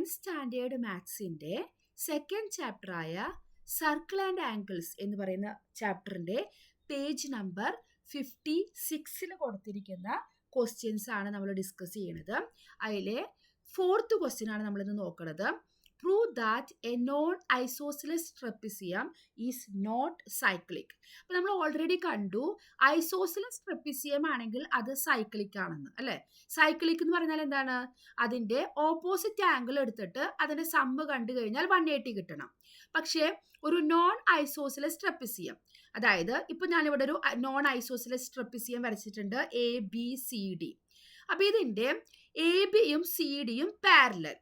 10th standard മാത്സിന്റെ second ചാപ്റ്ററായ circle and angles എന്ന് പറയുന്ന ചാപ്റ്ററിന്റെ പേജ് നമ്പർ 56 കൊടുത്തിരിക്കുന്ന ക്വസ്റ്റ്യൻസ് ആണ് നമ്മൾ ഡിസ്കസ് ചെയ്യുന്നത്. അതിലെ 4th ക്വസ്റ്റ്യൻ ആണ് നമ്മൾ ഇന്ന് നോക്കുന്നത്. Prove that a non-isosceles trapezium is not cyclic. അപ്പോൾ നമ്മൾ ഓൾറെഡി കണ്ടു ഐസോസിലസ് ട്രപ്പിസിയം ആണെങ്കിൽ അത് സൈക്ലിക് ആണെന്ന്, അല്ലെ? സൈക്ലിക് എന്ന് പറഞ്ഞാൽ എന്താണ്? അതിന്റെ ഓപ്പോസിറ്റ് ആംഗിൾ എടുത്തിട്ട് അതിന്റെ സമ്മ് കണ്ടു കഴിഞ്ഞാൽ 180 കിട്ടണം. പക്ഷേ ഒരു നോൺ ഐസോസിലസ് ട്രപ്പിസിയം, അതായത് ഇപ്പൊ ഞാനിവിടെ ഒരു നോൺ ഐസോസിലസ് ട്രപ്പിസിയം വരച്ചിട്ടുണ്ട്, ABCD. അപ്പൊ ഇതിന്റെ ABയും CDയും പാരലൽ,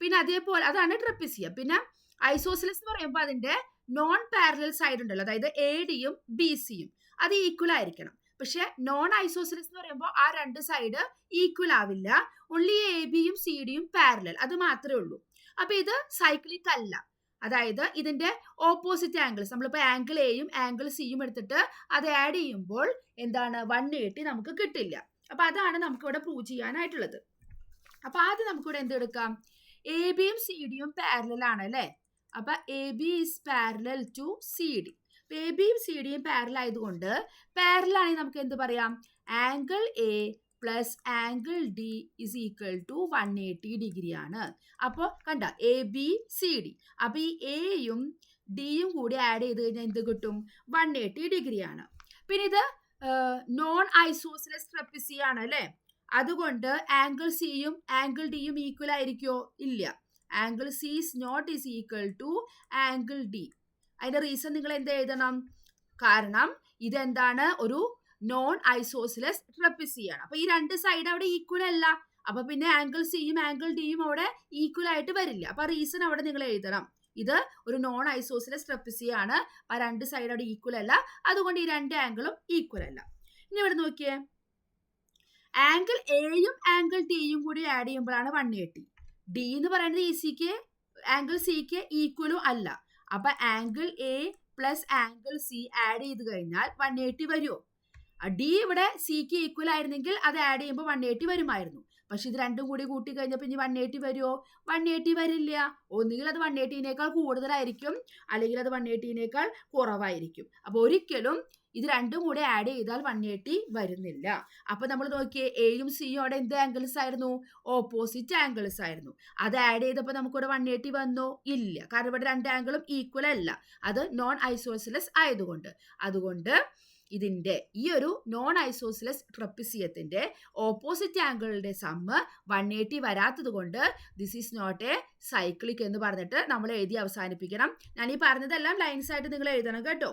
പിന്നെ അതേപോലെ അതാണ് ട്രപ്പിസിയം. പിന്നെ ഐസോസിലസ് എന്ന് പറയുമ്പോൾ അതിന്റെ നോൺ പാരലൽ സൈഡ് ഉണ്ടല്ലോ, അതായത് ADയും BCയും അത് ഈക്വൽ ആയിരിക്കണം. പക്ഷെ നോൺ ഐസോസിലസ് എന്ന് പറയുമ്പോൾ ആ രണ്ട് സൈഡ് ഈക്വൽ ആവില്ല, ഓൺലി ABയും CDയും പാരലൽ, അത് മാത്രമേ ഉള്ളൂ. അപ്പൊ ഇത് സൈക്ലിക് അല്ല. അതായത് ഇതിന്റെ ഓപ്പോസിറ്റ് ആംഗിൾസ്, നമ്മളിപ്പോ ആംഗിൾ Aയും ആംഗിൾ Cയും എടുത്തിട്ട് അത് ആഡ് ചെയ്യുമ്പോൾ എന്താണ് 180 നമുക്ക് കിട്ടില്ല. അപ്പൊ അതാണ് നമുക്ക് ഇവിടെ പ്രൂവ് ചെയ്യാനായിട്ടുള്ളത്. അപ്പൊ ആദ്യം നമുക്കിവിടെ എന്തെടുക്കാം? ABയും CDയും പാരലൽ ആണ്, അല്ലെ? അപ്പൊ AB is parallel to CD. ABയും CDയും പാരലൽ ആയതുകൊണ്ട് പാരലൽ ആണെങ്കിൽ നമുക്ക് എന്ത് പറയാം? Angle A plus angle D is equal to 180 degree ആണ്. അപ്പോൾ കണ്ട ABCD, അപ്പൊ ഈ Aയും Dയും കൂടി ആഡ് ചെയ്ത് കഴിഞ്ഞാൽ എന്ത് കിട്ടും? 180 ഡിഗ്രി ആണ്. പിന്നെ ഇത് നോൺ ഐസോസിലസ് ട്രപ്പിസിയം ആണ്, അല്ലെ? അതുകൊണ്ട് ആംഗിൾ സിയും ആംഗിൾ ഡിയും ഈക്വൽ ആയിരിക്കോ? ഇല്ല. Angle C is not is equal to angle D. അതിന്റെ റീസൺ നിങ്ങൾ എന്ത് എഴുതണം? കാരണം ഇതെന്താണ്? ഒരു നോൺ ഐസോസിലസ് ട്രപ്പിസിയം ആണ്. അപ്പൊ ഈ രണ്ട് സൈഡ് അവിടെ ഈക്വൽ അല്ല. അപ്പൊ പിന്നെ ആംഗിൾ സിയും ആംഗിൾ ഡിയും അവിടെ ഈക്വൽ ആയിട്ട് വരില്ല. അപ്പൊ റീസൺ അവിടെ നിങ്ങൾ എഴുതണം. ഇത് ഒരു നോൺ ഐസോസിലസ് ട്രപ്പിസിയം ആണ്. ആ രണ്ട് സൈഡ് അവിടെ ഈക്വൽ അല്ല, അതുകൊണ്ട് ഈ രണ്ട് ആംഗിളും ഈക്വൽ അല്ല. ഇനി ഇവിടെ നോക്കിയേ, ആംഗിൾ എയും ആംഗിൾ ടിയും കൂടി ആഡ് ചെയ്യുമ്പോഴാണ് 180. ഡി എന്ന് പറയുന്നത് ഈസിക്ക് ആംഗിൾ സിക്ക് ഈക്വലും അല്ല. അപ്പൊ angle A plus angle C add ചെയ്ത് കഴിഞ്ഞാൽ 180 വരുമോ? ഡി ഇവിടെ സിക്ക് ഈക്വൽ ആയിരുന്നെങ്കിൽ അത് ആഡ് ചെയ്യുമ്പോൾ 180 വരുമായിരുന്നു. പക്ഷെ ഇത് രണ്ടും കൂടി കൂട്ടി കഴിഞ്ഞപ്പോൾ ഇനി 180 വരുമോ? 180 വരില്ല. ഒന്നുകിൽ അത് 180നേക്കാൾ കൂടുതലായിരിക്കും, അല്ലെങ്കിൽ അത് 180നേക്കാൾ കുറവായിരിക്കും. അപ്പൊ ഒരിക്കലും ഇത് രണ്ടും കൂടെ ആഡ് ചെയ്താൽ 180 വരുന്നില്ല. അപ്പൊ നമ്മൾ നോക്കിയേ, എയും സിയും അവിടെ എന്ത് ആംഗിൾസ് ആയിരുന്നു? ഓപ്പോസിറ്റ് ആംഗിൾസ് ആയിരുന്നു. അത് ആഡ് ചെയ്തപ്പോൾ നമുക്കിവിടെ 180 വന്നോ? ഇല്ല. കാരണം ഇവിടെ രണ്ട് ആംഗിളും ഈക്വൽ അല്ല, അത് നോൺ ഐസോസിലസ് ആയതുകൊണ്ട്. അതുകൊണ്ട് ഇതിന്റെ ഈ ഒരു നോൺ ഐസോസിലസ് ട്രപ്പിസിയത്തിന്റെ ഓപ്പോസിറ്റ് ആംഗിളുടെ സമ്മ് 180 വരാത്തത് കൊണ്ട് this is not a cyclic എന്ന് പറഞ്ഞിട്ട് നമ്മൾ എഴുതി അവസാനിപ്പിക്കണം. ഞാൻ ഈ പറഞ്ഞതെല്ലാം ലൈൻസ് ആയിട്ട് നിങ്ങൾ എഴുതണം കേട്ടോ.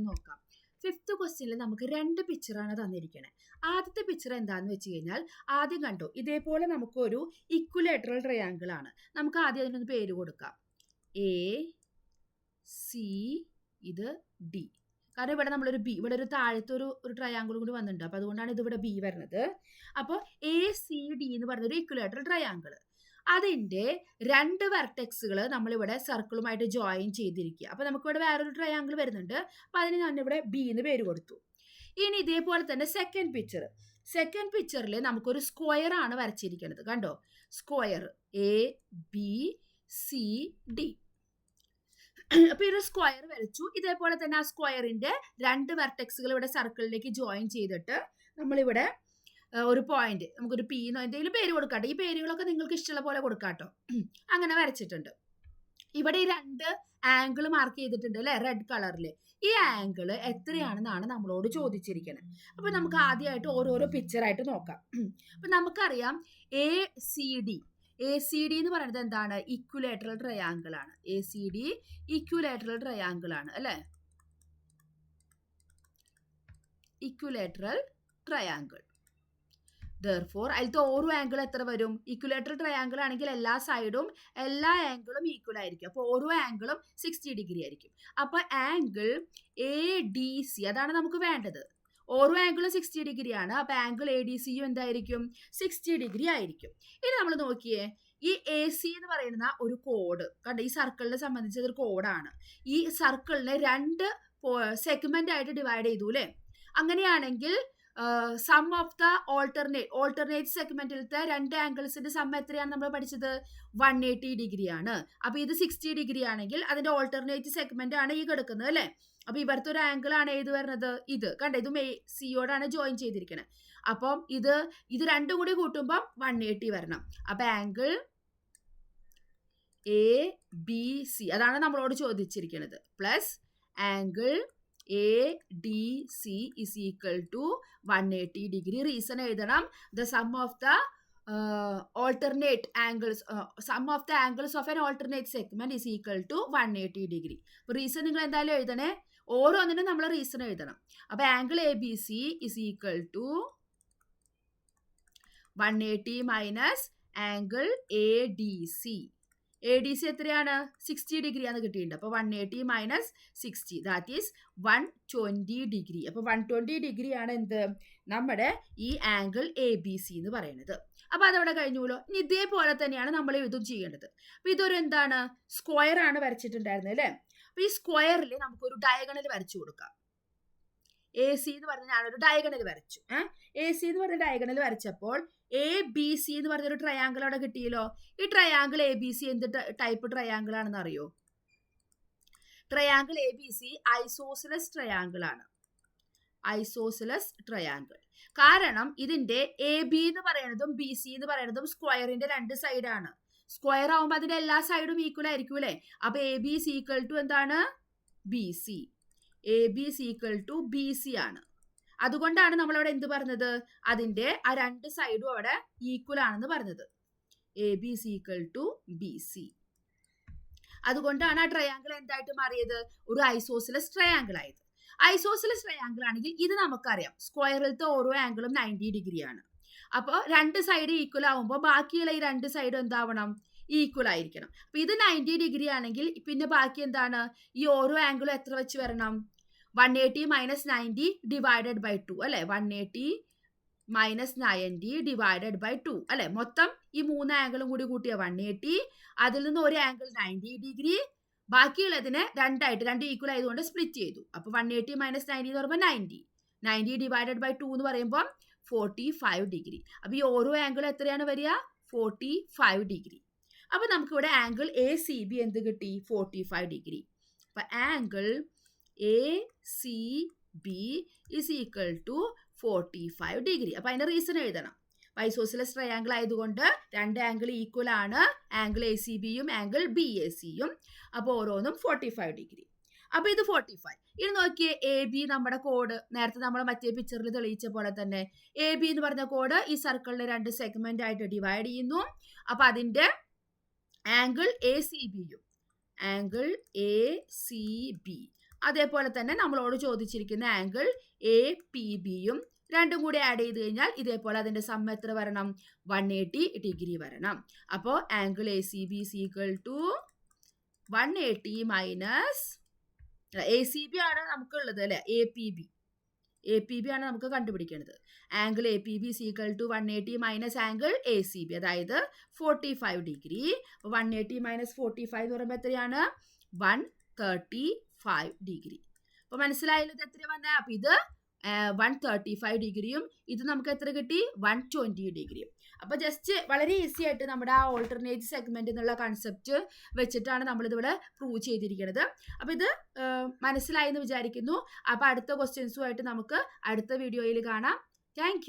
നോക്കാം. 5th ക്വസ്റ്റ്യനിൽ നമുക്ക് 2 പിക്ചറാണ് തന്നിരിക്കുന്നത്. ആദ്യത്തെ പിക്ചർ എന്താന്ന് വെച്ച് കഴിഞ്ഞാൽ, ആദ്യം കണ്ടോ, ഇതേപോലെ നമുക്കൊരു ഇക്വിലേറ്ററൽ ട്രയാങ്കിൾ ആണ്. നമുക്ക് ആദ്യം അതിനൊന്ന് പേര് കൊടുക്കാം, AC, ഇത് D. കാരണം ഇവിടെ നമ്മളൊരു B, ഇവിടെ ഒരു താഴത്തെ ഒരു ട്രയാങ്കിൾ കൂടി വന്നിട്ടുണ്ട്. അപ്പൊ അതുകൊണ്ടാണ് ഇത് ഇവിടെ B വരുന്നത്. അപ്പോൾ ACD എന്ന് പറഞ്ഞൊരു ഇക്വിലേറ്ററൽ ട്രയാങ്കിൾ, അതിന്റെ 2 വെർട്ടെക്സുകൾ നമ്മളിവിടെ സർക്കിളുമായിട്ട് ജോയിൻ ചെയ്തിരിക്കുക. അപ്പൊ നമുക്കിവിടെ വേറൊരു ട്രയാങ്കിൾ വരുന്നുണ്ട്. അപ്പൊ അതിന് ഞാനിവിടെ B എന്ന് പേര് കൊടുത്തു. ഇനി ഇതേപോലെ തന്നെ സെക്കൻഡ് പിക്ചറിൽ നമുക്കൊരു സ്ക്വയർ ആണ് വരച്ചിരിക്കുന്നത്. കണ്ടോ, സ്ക്വയർ ABCD. അപ്പൊ ഒരു സ്ക്വയർ വരച്ചു. ഇതേപോലെ തന്നെ ആ സ്ക്വയറിന്റെ 2 വെർട്ടെക്സുകൾ ഇവിടെ സർക്കിളിലേക്ക് ജോയിൻ ചെയ്തിട്ട് നമ്മളിവിടെ ഒരു പോയിന്റ്, നമുക്കൊരു P എന്നോ എന്തെങ്കിലും പേര് കൊടുക്കാട്ടോ. ഈ പേരുകളൊക്കെ നിങ്ങൾക്ക് ഇഷ്ടമുള്ള പോലെ കൊടുക്കാട്ടോ. അങ്ങനെ വരച്ചിട്ടുണ്ട്. ഇവിടെ ഈ 2 ആംഗിൾ മാർക്ക് ചെയ്തിട്ടുണ്ട്, അല്ലെ, റെഡ് കളറിൽ. ഈ ആംഗിൾ എത്രയാണെന്നാണ് നമ്മളോട് ചോദിച്ചിരിക്കുന്നത്. അപ്പൊ നമുക്ക് ആദ്യമായിട്ട് ഓരോരോ പിക്ചറായിട്ട് നോക്കാം. അപ്പൊ നമുക്കറിയാം ACD എന്ന് പറയുന്നത് എന്താണ്? ഇക്വിലേറ്ററൽ ട്രയാങ്കിൾ ആണ്. ACD ഇക്വിലേറ്ററൽ ട്രയാങ്കിൾ ആണ്, അല്ലെ? Equilateral triangle. Therefore, അതിലത്തെ ഓരോ ആംഗിൾ എത്ര വരും? ഇക്വിലേറ്ററൽ ട്രയാങ്കിൾ ആണെങ്കിൽ എല്ലാ സൈഡും എല്ലാ ആംഗിളും ഈക്വൽ ആയിരിക്കും. അപ്പോൾ ഓരോ ആംഗിളും 60 ഡിഗ്രി ആയിരിക്കും. അപ്പൊ ആംഗിൾ ADC അതാണ് നമുക്ക് വേണ്ടത്. ഓരോ ആംഗിളും 60 ഡിഗ്രിയാണ്. അപ്പൊ ആംഗിൾ ADCയും എന്തായിരിക്കും? 60 ഡിഗ്രി ആയിരിക്കും. ഇനി നമ്മൾ നോക്കിയേ, ഈ AC എന്ന് പറയുന്ന ഒരു കോഡ് കണ്ട, ഈ സർക്കിളിനെ സംബന്ധിച്ച് ഒരു കോഡാണ്. ഈ സർക്കിളിനെ 2 സെഗ്മെന്റ് ആയിട്ട് ഡിവൈഡ് ചെയ്തു, അല്ലേ? അങ്ങനെയാണെങ്കിൽ സം ഓഫ് ദ ഓൾട്ടർനേറ്റ് സെഗ്മെന്റിലത്തെ രണ്ട് ആംഗിൾസിന്റെ സം എത്രയാണ് നമ്മൾ പഠിച്ചത്? 180 ഡിഗ്രി ആണ്. അപ്പൊ ഇത് 60 ഡിഗ്രി ആണെങ്കിൽ അതിന്റെ ഓൾട്ടർനേറ്റ് സെഗ്മെന്റ് ആണ് ഈ കിടക്കുന്നത് അല്ലെ. അപ്പൊ ഇവിടുത്തെ ഒരു ആംഗിൾ ആണ് ഏത് വരുന്നത്? ഇത് കണ്ട, ഇതും സിയോടാണ് ജോയിൻ ചെയ്തിരിക്കുന്നത്. അപ്പം ഇത് രണ്ടും കൂടി കൂട്ടുമ്പോൾ 180 വരണം. അപ്പൊ ആംഗിൾ എ ബി സി അതാണ് നമ്മളോട് ചോദിച്ചിരിക്കുന്നത്. Plus angle A D C is equal to 180 degree. Reason എഴുതണം. The sum of the alternate angles sum of the angles of an alternate segment is equal to 180 degree. അപ്പോൾ reason നിങ്ങൾ എന്തായാലും എഴുതണേ. ഓരോന്നിനും നമ്മൾ റീസൺ എഴുതണം. അപ്പൊ angle A B C is equal to 180 minus angle A D C. A D C എത്രയാണ്? 60 degree ആണ് കിട്ടിയിട്ടുണ്ട്. അപ്പോൾ 180 മൈനസ് 60 ദാറ്റ് ഈസ് 120 ഡിഗ്രി. അപ്പോൾ 120 ഡിഗ്രി ആണ് എന്ത്? നമ്മുടെ ഈ ആംഗിൾ എ ബി സി എന്ന് പറയുന്നത്. അപ്പൊ അതവിടെ കഴിഞ്ഞുല്ലോ. ഇനി ഇതേപോലെ തന്നെയാണ് നമ്മൾ ഇതും ചെയ്യേണ്ടത്. അപ്പൊ ഇതൊരു എന്താണ്? സ്ക്വയർ ആണ് വരച്ചിട്ടുണ്ടായിരുന്നത് അല്ലെ. അപ്പൊ ഈ സ്ക്വയറിൽ നമുക്കൊരു ഡയഗണൽ വരച്ചു കൊടുക്കാം. എ സി എന്ന് പറഞ്ഞ ഞാനൊരു ഡയഗണൽ വരച്ചു. എ സി എന്ന് പറഞ്ഞ ഡയഗണൽ വരച്ചപ്പോൾ എ ബി സി എന്ന് പറഞ്ഞൊരു ട്രയാങ്കിൾ അവിടെ കിട്ടിയല്ലോ. ഈ ട്രയാങ്കിൾ എ ബി സി എന്ത് ടൈപ്പ് ട്രയാങ്കിൾ ആണെന്ന് അറിയോ? Triangle A B C isosceles triangle ആണ്. Isosceles triangle. കാരണം ഇതിന്റെ എ ബി എന്ന് പറയുന്നതും ബി സി എന്ന് പറയുന്നതും സ്ക്വയറിന്റെ രണ്ട് സൈഡാണ്. സ്ക്വയർ ആവുമ്പോൾ അതിന്റെ എല്ലാ സൈഡും ഈക്വൽ ആയിരിക്കും അല്ലെ. അപ്പൊ A B is equal to എന്താണ്? B C. A B is equal to B C ആണ്. അതുകൊണ്ടാണ് നമ്മൾ അവിടെ എന്ത് പറഞ്ഞത്? അതിന്റെ ആ രണ്ട് സൈഡും അവിടെ ഈക്വൽ ആണെന്ന് പറഞ്ഞത്. A B is equal to B C. അതുകൊണ്ടാണ് ആ ട്രയാങ്കിൾ എന്തായിട്ട് മാറിയത്? ഒരു ഐസോസിലസ് ട്രയാങ്കിൾ ആയത്. ഐസോസിലസ് ട്രയാങ്കിൾ ആണെങ്കിൽ ഇത് നമുക്കറിയാം, സ്ക്വയറിലത്തെ ഓരോ ആംഗിളും 90 ഡിഗ്രി ആണ്. അപ്പോൾ രണ്ട് സൈഡ് ഈക്വൽ ആവുമ്പോൾ ബാക്കിയുള്ള ഈ രണ്ട് സൈഡും എന്താവണം? ഈക്വൽ ആയിരിക്കണം. അപ്പൊ ഇത് 90 ഡിഗ്രി ആണെങ്കിൽ പിന്നെ ബാക്കി എന്താണ്? ഈ ഓരോ ആംഗിളും എത്ര വെച്ച് വരണം? 180 മൈനസ് 90 ഡിവൈഡഡ് ബൈ 2 അല്ലെ. 180 മൈനസ് 90 ഡിവൈഡഡ് ബൈ 2 അല്ലെ. മൊത്തം ഈ മൂന്ന് ആംഗിളും കൂടി കൂട്ടിയ 180. അതിൽ നിന്ന് ഒരു ആംഗിൾ 90 ഡിഗ്രി, ബാക്കിയുള്ളതിനെ രണ്ടായിട്ട്, രണ്ട് ഈക്വൽ ആയതുകൊണ്ട് സ്പ്ലിറ്റ് ചെയ്തു. അപ്പൊ 180 മൈനസ് 90 എന്ന് പറയുമ്പോൾ 90 ഡിവൈഡഡ് ബൈ 2 എന്ന് പറയുമ്പോൾ 45 ഡിഗ്രി. അപ്പൊ ഈ ഓരോ ആംഗിളും എത്രയാണ് വരിക? 45 ഡിഗ്രി. അപ്പൊ നമുക്ക് ഇവിടെ ആംഗിൾ എ സി ബി എന്ത് കിട്ടി? 45 ഡിഗ്രി. അപ്പൊ angle A C B is equal to 45 degree. അപ്പൊ അതിന്റെ റീസൺ എഴുതണം. ഐസോസിലസ് ട്രയാങ്കിൾ ആയതുകൊണ്ട് രണ്ട് ആംഗിൾ ഈക്വൽ ആണ്, ആംഗിൾ എ സി ബിയും ആംഗിൾ ബി എ സിയും. അപ്പോൾ ഓരോന്നും 45 ഡിഗ്രി. അപ്പൊ ഇത് 45. ഇനി നോക്കിയേ, എ ബി നമ്മുടെ കോഡ് നേരത്തെ നമ്മൾ മറ്റേ പിക്ചറിൽ തെളിയിച്ച പോലെ തന്നെ എ ബി എന്ന് പറഞ്ഞ കോഡ് ഈ സർക്കിളിനെ രണ്ട് സെഗ്മെന്റ് ആയിട്ട് ഡിവൈഡ് ചെയ്യുന്നു. അപ്പൊ അതിന്റെ ആംഗിൾ എ സി ബിയും ആംഗിൾ എ സി ബി, അതേപോലെ തന്നെ നമ്മളോട് ചോദിച്ചിരിക്കുന്ന ആംഗിൾ എ പി ബിയും രണ്ടും കൂടി ആഡ് ചെയ്ത് കഴിഞ്ഞാൽ ഇതേപോലെ അതിന്റെ സം എത്ര വരണം? 180 ഡിഗ്രി വരണം. അപ്പോൾ angle A C B is equal to 180 minus A C B ആണ് നമുക്കുള്ളത് അല്ലെ. എ പി ബി ആണ് നമുക്ക് കണ്ടുപിടിക്കേണ്ടത്. Angle A P B is equal to 180 minus angle A C B, അതായത് 45 ഡിഗ്രി. 180 മൈനസ് 45 എന്ന് പറയുമ്പോൾ എത്രയാണ്? 135 ഡിഗ്രി. അപ്പൊ മനസ്സിലായല്ലോ ഇത് എത്ര വന്ന? അപ്പൊ ഇത് 135 ഡിഗ്രിയും ഇത് നമുക്ക് എത്ര കിട്ടി? 120 ഡിഗ്രിയും. അപ്പൊ ജസ്റ്റ് വളരെ ഈസി ആയിട്ട് നമ്മുടെ ആ ഓൾട്ടർനേറ്റ് സെഗ്മെന്റ് എന്നുള്ള കൺസെപ്റ്റ് വെച്ചിട്ടാണ് നമ്മൾ ഇതിവിടെ പ്രൂവ് ചെയ്തിരിക്കുന്നത്. അപ്പൊ ഇത് മനസ്സിലായി എന്ന് വിചാരിക്കുന്നു. അപ്പൊ അടുത്ത ക്വസ്റ്റ്യൻസുമായിട്ട് നമുക്ക് അടുത്ത വീഡിയോയിൽ കാണാം. താങ്ക്